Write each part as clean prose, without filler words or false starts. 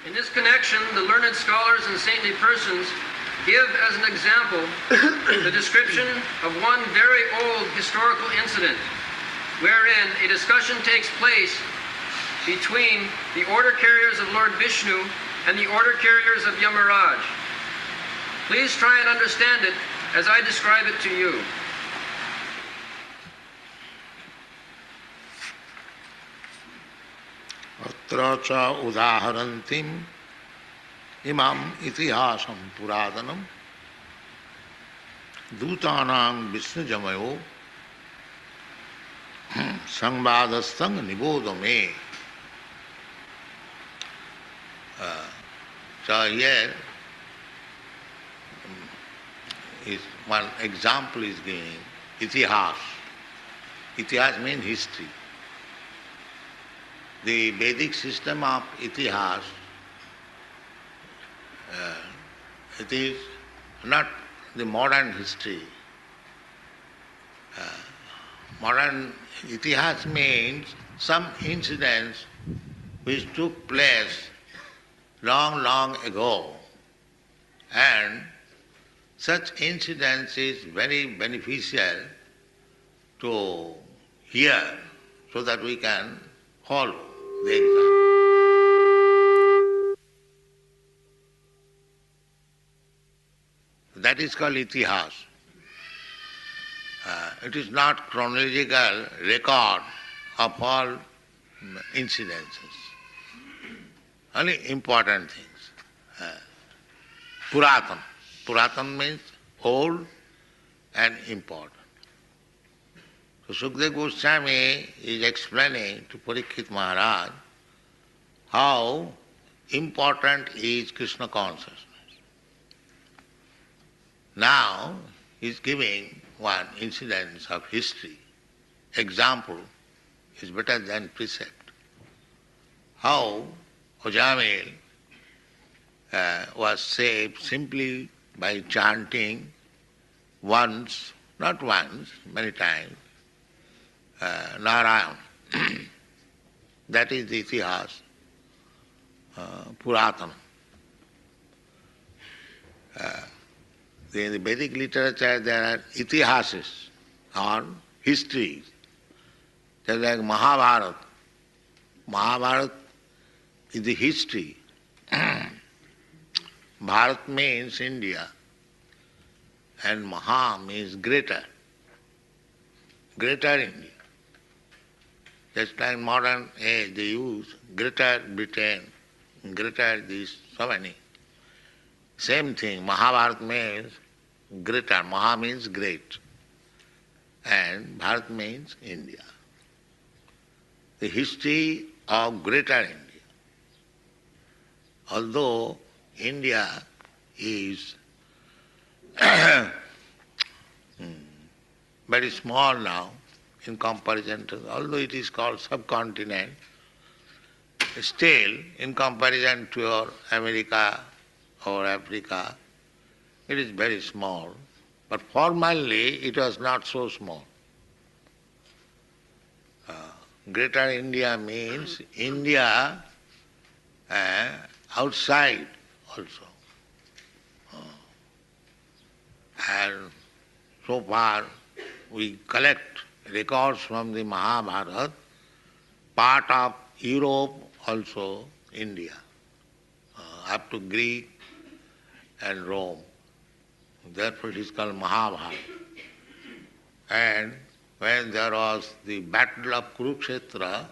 In this connection, the learned scholars and saintly persons give as an example the description of one very old historical incident wherein a discussion takes place between the order carriers of Lord Vishnu and the order carriers of Yamaraj. Please try and understand it as I describe it to you. Atra cha udaharantim imam itihasam puradanam dutanam Vishnu jamayo Sangvadastang nibodame. So here is one example is giving itihas. Itihas means history. The Vedic system of itihas, it is not the modern history. Modern itihas means some incidents which took place long, long ago, and such incidents is very beneficial to hear so that we can follow the example. That is called itihas. It is not chronological record of all incidences, only important things. Puratan. Puratan means old and important. So Sukadeva Goswami is explaining to Parikshit Maharaj how important is Krishna consciousness. Now he is giving one incident of history. Example is better than precept. How Ojamil was saved simply by chanting once, not once, many times, Narayan. That is the itihas, Puratana. In the Vedic literature there are itihases or histories. Just like Mahabharata. Mahabharata is the history. Bharat means India and Maha means greater. Greater India. Just like modern age they use greater Britain, greater this, so many. Same thing, Mahabharata means greater. Maha means great. And Bharat means India. The history of greater India. Although India is very small now in comparison to, although it is called subcontinent, still in comparison to your America or Africa, it is very small. But formally it was not so small. Greater India means India outside also. And so far we collect records from the Mahabharata, part of Europe also India, up to Greece and Rome. Therefore it is called Mahabharata. And when there was the battle of Kurukshetra,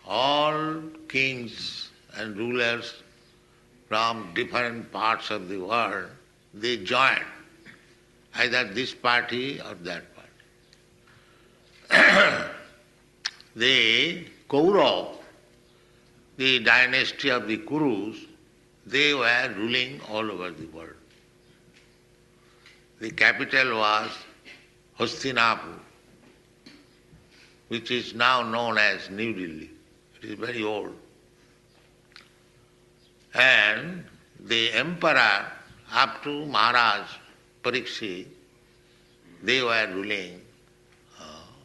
all kings and rulers from different parts of the world, they joined either this party or that party. The Kaurav, the dynasty of the Kurus, they were ruling all over the world. The capital was Hastinapur, which is now known as New Delhi. It is very old. And the emperor, up to Maharaj Parikshit, they were ruling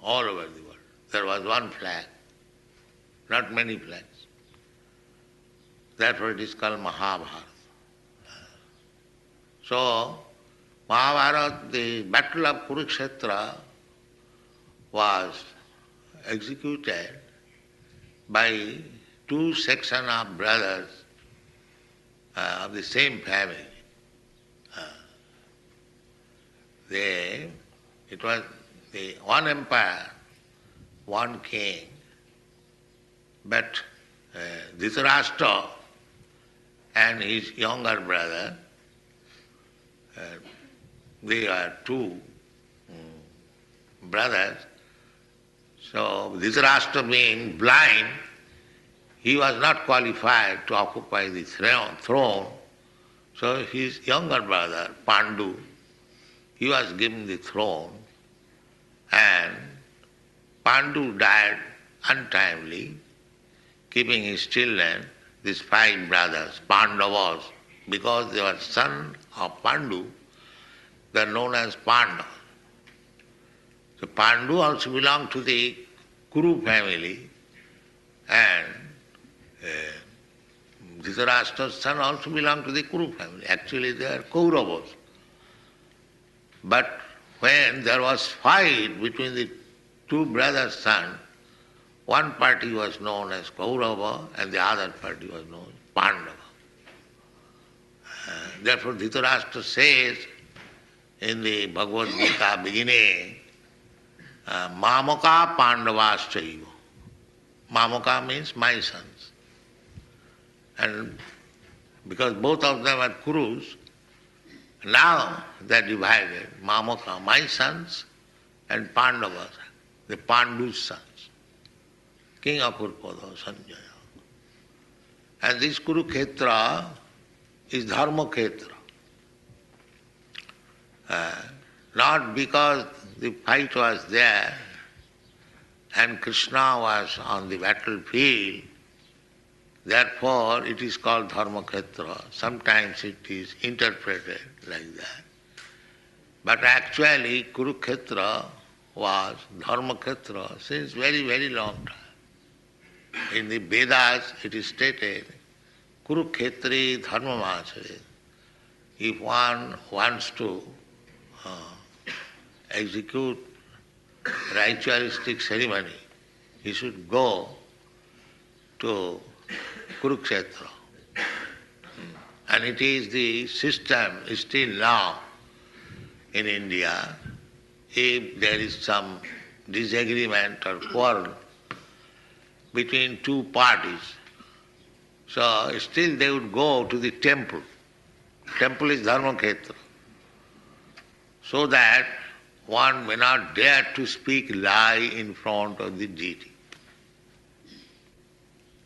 all over the world. There was one flag, not many flags. Therefore it is called Mahabharata. So, Mahabharata, the battle of Kurukshetra, was executed by two sections of brothers of the same family. It was the one empire, one king, but Dhritarashtra and his younger brother, they are two brothers. So Dhritarashtra being blind, he was not qualified to occupy the throne. So his younger brother, Pandu, he was given the throne, and Pandu died untimely, keeping his children, these 5 brothers, Pandavas, because they were sons of Pandu, they are known as Pandavas. So Pandu also belonged to the Kuru family, and Dhritarashtra's son also belonged to the Kuru family. Actually they are Kauravas. But when there was fight between the 2 brothers' sons, one party was known as Kaurava and the other party was known as Pandava. Therefore Dhritarashtra says in the Bhagavad Gita beginning, Mamaka Pandavaschaiva. Mamaka means my sons. And because both of them are Kurus, now they are divided. Mamaka, my sons, and Pandavas, the Pandu's sons. King of Kurupada, Sanjaya. And this Kurukshetra is Dharmakhetra. Not because the fight was there and Krishna was on the battlefield, therefore it is called Dharmakhetra. Sometimes it is interpreted like that. But actually Kurukshetra was Dharmakhetra since very, very long time. In the Vedas it is stated, Kurukhetri dharmamacare. If one wants to execute ritualistic ceremony, he should go to Kurukshetra. And it is the system still now in India. If there is some disagreement or quarrel between 2 parties, so still they would go to the temple. Temple is Dharmakhetra. So that one may not dare to speak lie in front of the deity.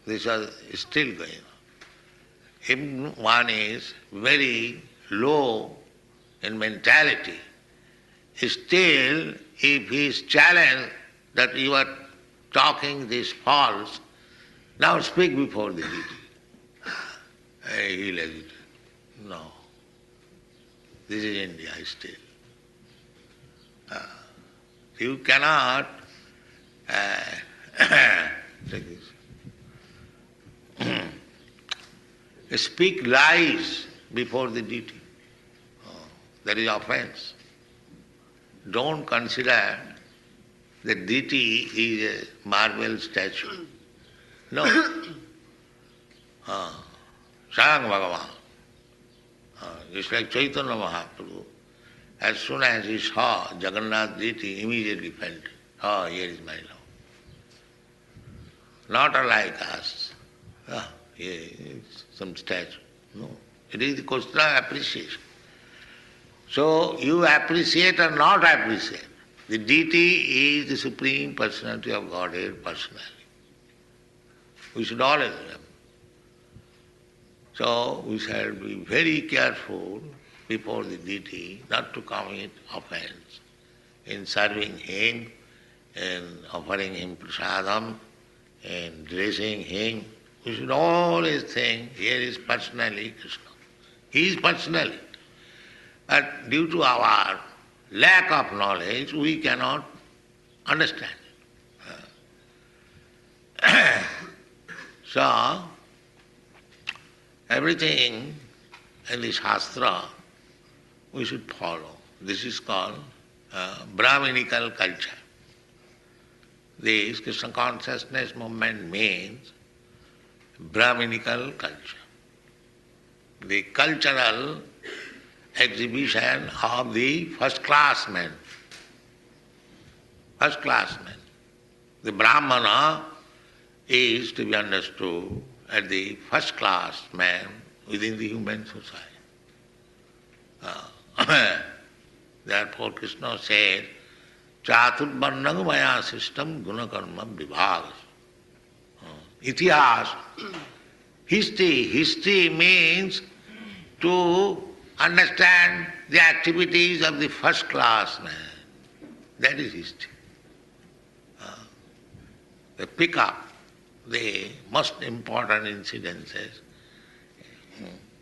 This is still going on. If one is very low in mentality, still if he is challenged that you are talking this false, now speak before the deity. He will hesitate. No. This is India still. You cannot take this. Speak lies before the deity. That is offense. Don't consider the deity is a marble statue. No. Sayang Bhagavan. It's like Chaitanya Mahaprabhu. As soon as he saw Jagannath deity, immediately felt, oh, here is my love. Not unlike us. Here is some statue. No. It is the question of appreciation. So you appreciate or not appreciate. The deity is the Supreme Personality of Godhead personally. We should always remember. So we shall be very careful before the deity not to commit offense in serving him, in offering him prasadam, in dressing him. We should always think, here is personally Krishna. He is personally. But due to our lack of knowledge, we cannot understand it. So, everything in the Shastra we should follow. This is called Brahminical culture. This Krishna consciousness movement means Brahminical culture. The cultural exhibition of the first-class men. First-class men. The Brahmana is to be understood as the first-class man within the human society. Therefore Krishna said, Chaturvarnam maya system gunakarma vibhagas. Itihas, history. History means to understand the activities of the first-class man. That is history. They pick up the most important incidences.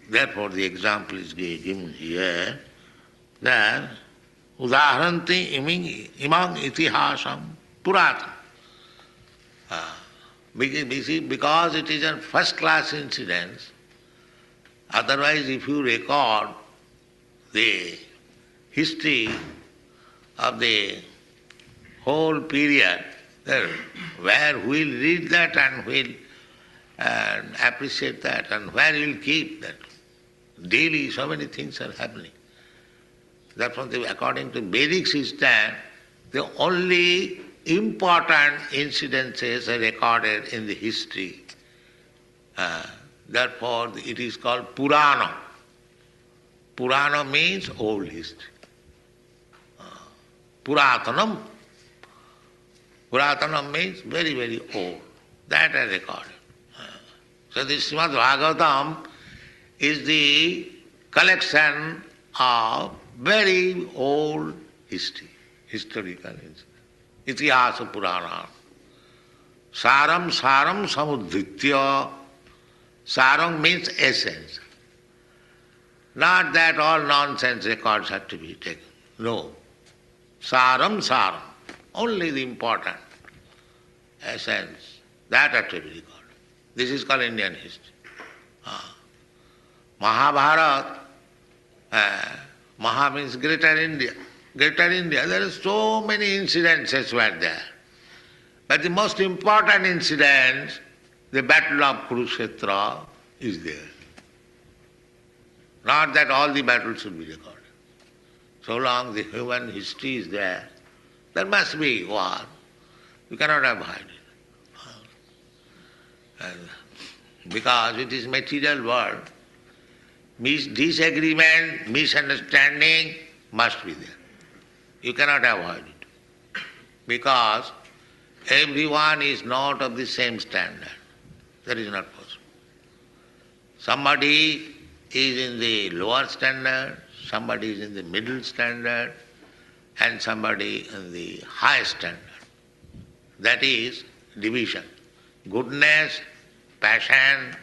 Therefore the example is given here that udaharanti imang itihasam purat. Because it is a first-class incident, otherwise if you record the history of the whole period, where we'll read that and we'll appreciate that and where we'll keep that. Daily so many things are happening. Therefore, according to Vedic system, the only important incidences are recorded in the history. Therefore, it is called Purana. Purana means old history. Puratanam. Puratanam means very, very old. That are recorded. So this Srimad Bhagavatam is the collection of very old history, historical incidents. Itihasa Purana. Saram samudritya. Saram means essence. Not that all nonsense records have to be taken. No. Saram. Only the important essence. That have to be recorded. This is called Indian history. Mahabharata, Maha means Greater India. Greater India, there are so many incidences were there. But the most important incident, the battle of Kurukshetra, is there. Not that all the battles should be recorded. So long the human history is there must be war. You cannot avoid it. Because it is material world, disagreement, misunderstanding must be there. You cannot avoid it. Because everyone is not of the same standard. That is not possible. Somebody is in the lower standard, somebody is in the middle standard, and somebody in the high standard. That is division. Goodness, passion,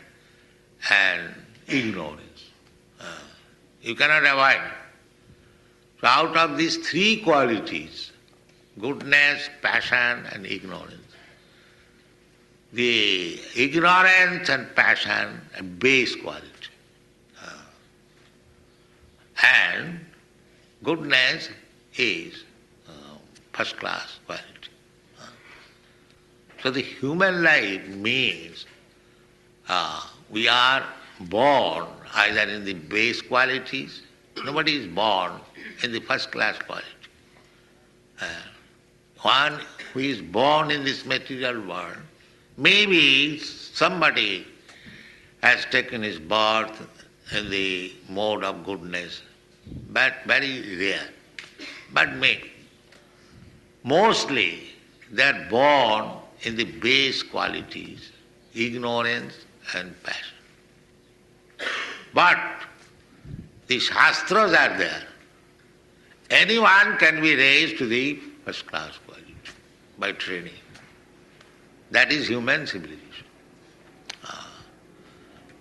and ignorance. You cannot avoid it. So out of these three qualities, goodness, passion, and ignorance, the ignorance and passion are base quality. And goodness is first-class quality. So the human life means we are born either in the base qualities. Nobody is born in the first-class quality. One who is born in this material world, maybe somebody has taken his birth in the mode of goodness, but very rare. But mostly they are born in the base qualities, ignorance and passion. But the Shastras are there. Anyone can be raised to the first-class quality by training. That is human civilization.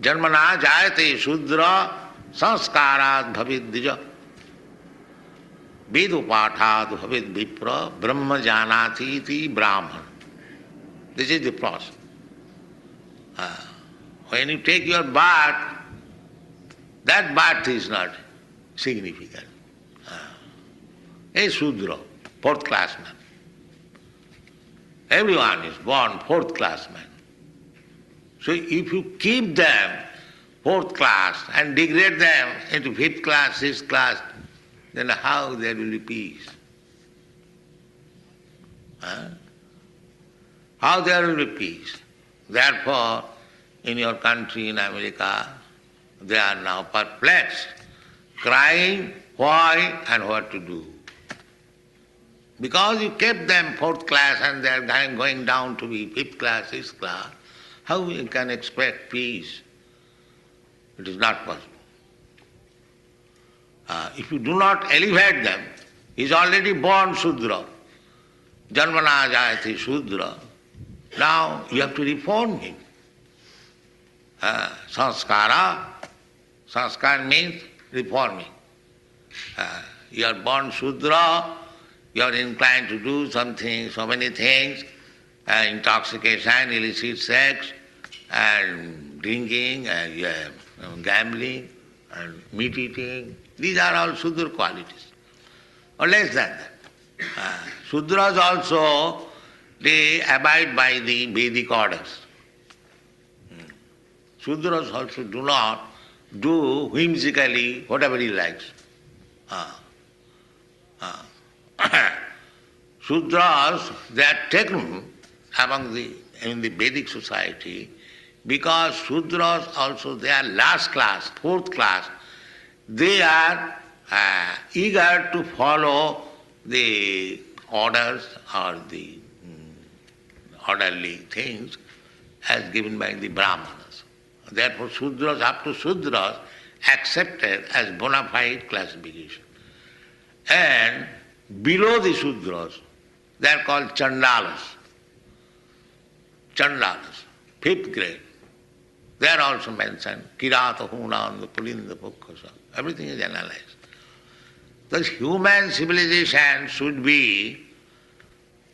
Janmana jayate shudra sanskarat bhavid dija vedupathat bhavid vipra brahma janati iti brahman. This is the process. When you take your birth That birth is not significant. A Shudra, fourth class man. Everyone is born fourth class man. So if you keep them fourth class and degrade them into fifth class, sixth class, then how there will be peace? How there will be peace? Therefore, in your country, in America, they are now perplexed, crying why and what to do. Because you kept them fourth class and they are going down to be fifth class, sixth class, how you can expect peace? It is not possible. If you do not elevate them, he is already born Shudra. Janmana jayati Shudra. Now you have to reform him. Sanskara. Sanskar means reforming. You are born Shudra, you are inclined to do something, so many things, intoxication, illicit sex, and drinking, and gambling, and meat eating. These are all Shudra qualities, or less than that. Shudras also, they abide by the Vedic orders. Shudras also do not do whimsically whatever he likes. Shudras, they are taken in the Vedic society because Shudras also, they are last class, fourth class. They are eager to follow the orders or the orderly things as given by the Brahmanas. Therefore, Shudras, up to Shudras, accepted as bona fide classification. And below the Shudras, they are called Chandalas. Chandalas, fifth grade. They are also mentioned. Kirata, Hunanda, Pulinda, Pukkasa. Everything is analyzed. The human civilization should be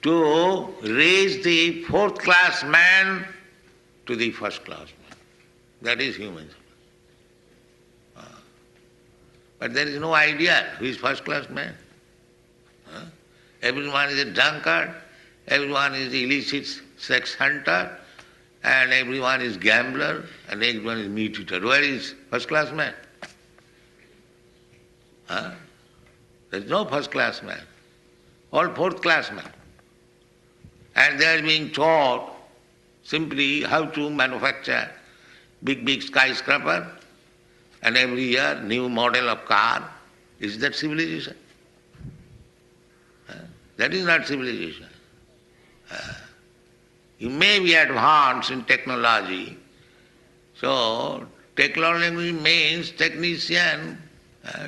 to raise the fourth class man to the first class man. That is human civilization. But there is no idea who is first class man. Everyone is a drunkard, everyone is illicit sex hunter, and everyone is gambler, and everyone is meat eater. Where is first class man? There is no first class man. All fourth class man. And they are being taught simply how to manufacture big skyscraper, and every year new model of car. Is that civilization? That is not civilization. You may be advanced in technology. So technology means technician.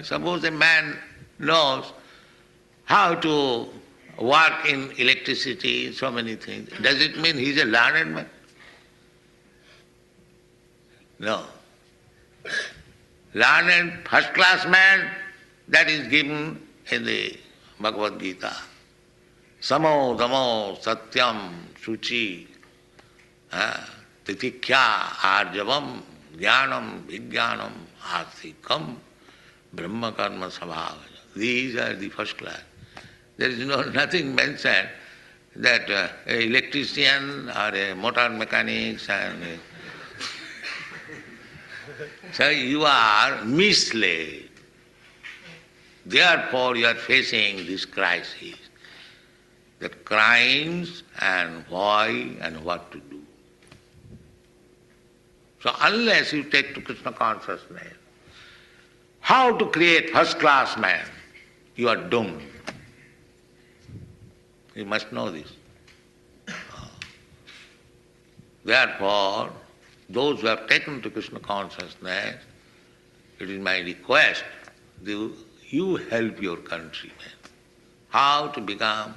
Suppose a man knows how to work in electricity, so many things. Does it mean he is a learned man? No. Learned first class man, that is given in the Bhagavad Gita. Samo, damo, satyam, suchi, titikya, arjavam, jnanam, vijnanam, astikam, brahma karma sabhava. These are the first class. There is nothing mentioned that an electrician or a motor mechanics and so you are misled. Therefore you are facing this crisis. The crimes and why and what to do. So unless you take to Krishna consciousness, how to create first class man, you are doomed. You must know this. Therefore, those who have taken to Krishna consciousness, it is my request, you help your countrymen. How to become,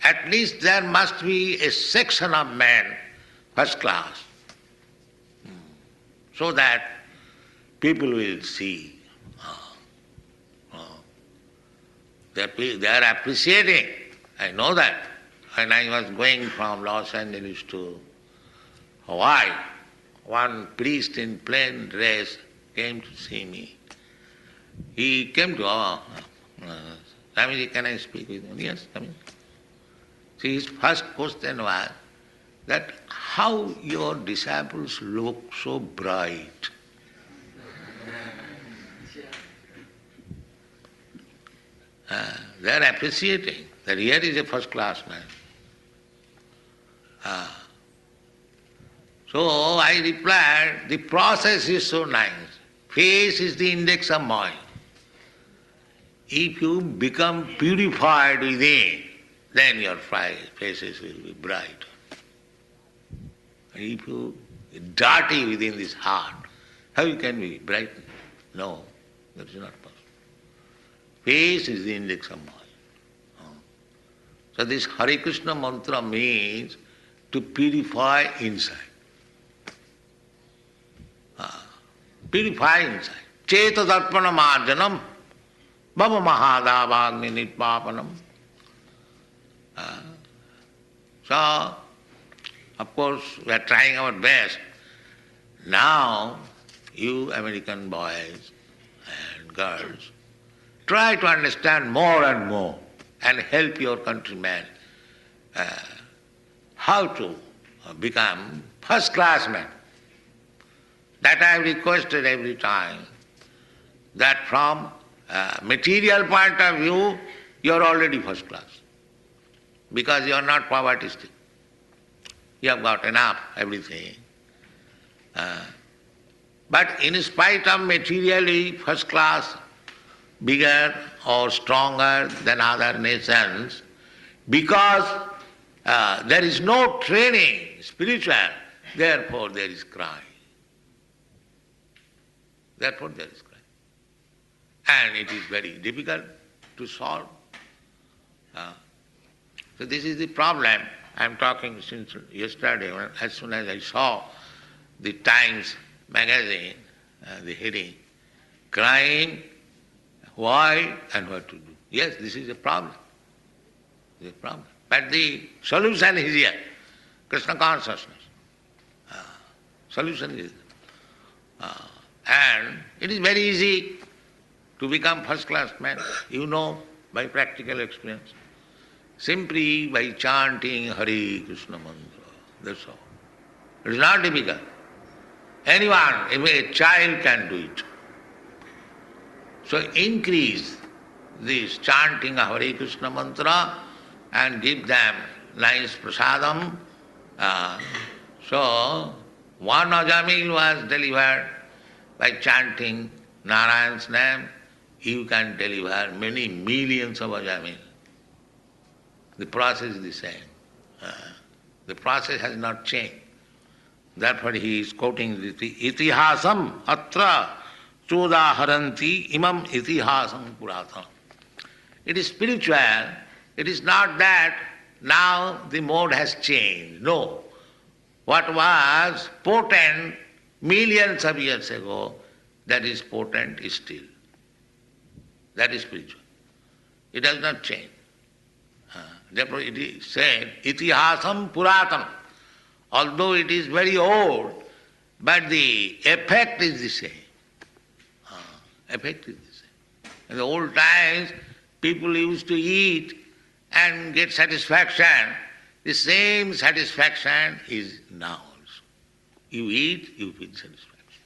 at least there must be a section of men, first class, so that people will see. They are appreciating. I know that. When I was going from Los Angeles to Hawaii, one priest in plain dress came to see me. He came to Swamiji, can I speak with him? Yes, Swamiji. See, his first question was that how your disciples look so bright. They are appreciating that here is a first class man. So I replied, the process is so nice. Face is the index of mind. If you become purified within, then your faces will be bright. And if you are dirty within this heart, how you can be bright? No, that is not possible. Face is the index of mind. So this Hare Krishna mantra means to purify inside. Purify inside. Cheta darpana marjanam, bhava mahadavagni nitpapanam. So, of course, we are trying our best. Now, you American boys and girls, try to understand more and more and help your countrymen how to become first-class men. That I have requested every time, that from material point of view, you are already first class. Because you are not poverty-stricken. You have got enough, everything. But in spite of materially first class, bigger or stronger than other nations, because there is no training, spiritual, therefore there is crime. Therefore there is crime. And it is very difficult to solve. So this is the problem. I am talking since yesterday, as soon as I saw the Times magazine, the heading, crime, why and what to do. Yes, this is a problem. This is a problem. But the solution is here. Krishna consciousness. Solution is here. And it is very easy to become first-class man. You know by practical experience. Simply by chanting Hare Krishna mantra. That's all. It is not difficult. Anyone, even a child can do it. So increase this chanting of Hare Krishna mantra and give them nice prasadam. So one Ajamil was delivered by chanting Narayan's name. You can deliver many millions of Ajamil. The process is the same. The process has not changed. Therefore he is quoting the itihasam atra chodaharanti imam itihasam puratam. It is spiritual. It is not that now the mode has changed. No. What was potent millions of years ago, that is potent still. That is spiritual. It does not change. Therefore it is said, itihasam puratam. Although it is very old, but the effect is the same. Effect is the same. In the old times, people used to eat and get satisfaction. The same satisfaction is now also. You eat, you feel satisfaction.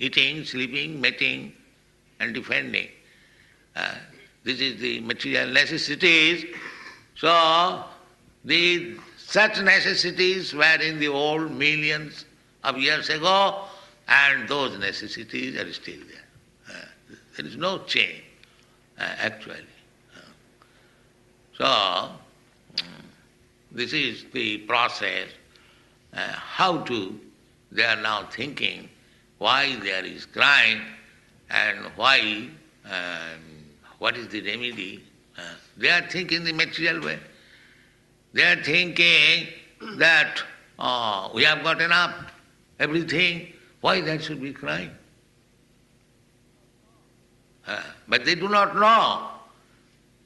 Eating, sleeping, mating, and defending. This is the material necessities. So, such necessities were in the old millions of years ago, and those necessities are still there. There is no change, actually. So, this is the process. They are now thinking why there is crime and why, what is the remedy. They are thinking the material way. They are thinking that we have got enough, everything, why that should be crime? But they do not know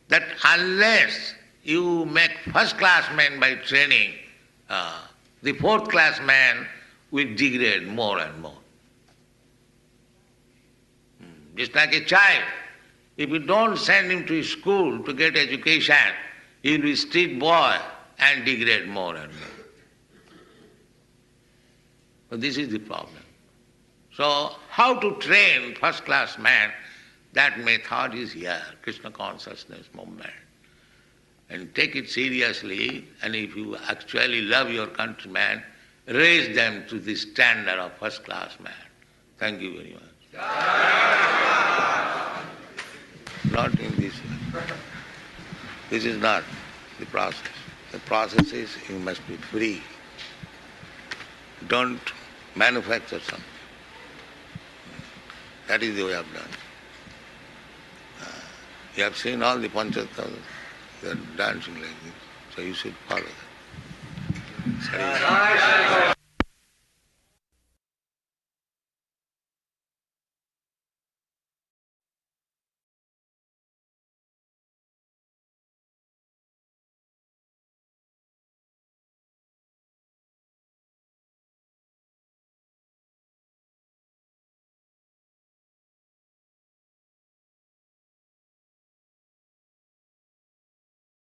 that unless you make first-class man by training, the fourth-class man will degrade more and more. It's like a child. If you don't send him to school to get education, he will be street boy and degrade more and more. So this is the problem. So how to train first-class man? That method is here, Krishna consciousness movement. And take it seriously, and if you actually love your countrymen, raise them to the standard of first-class man. Thank you very much. Not in this way. This is not the process. The process is you must be free. Don't manufacture something. That is the way I've done. You have seen all the Panchattavas, they are dancing like this, so you should follow that.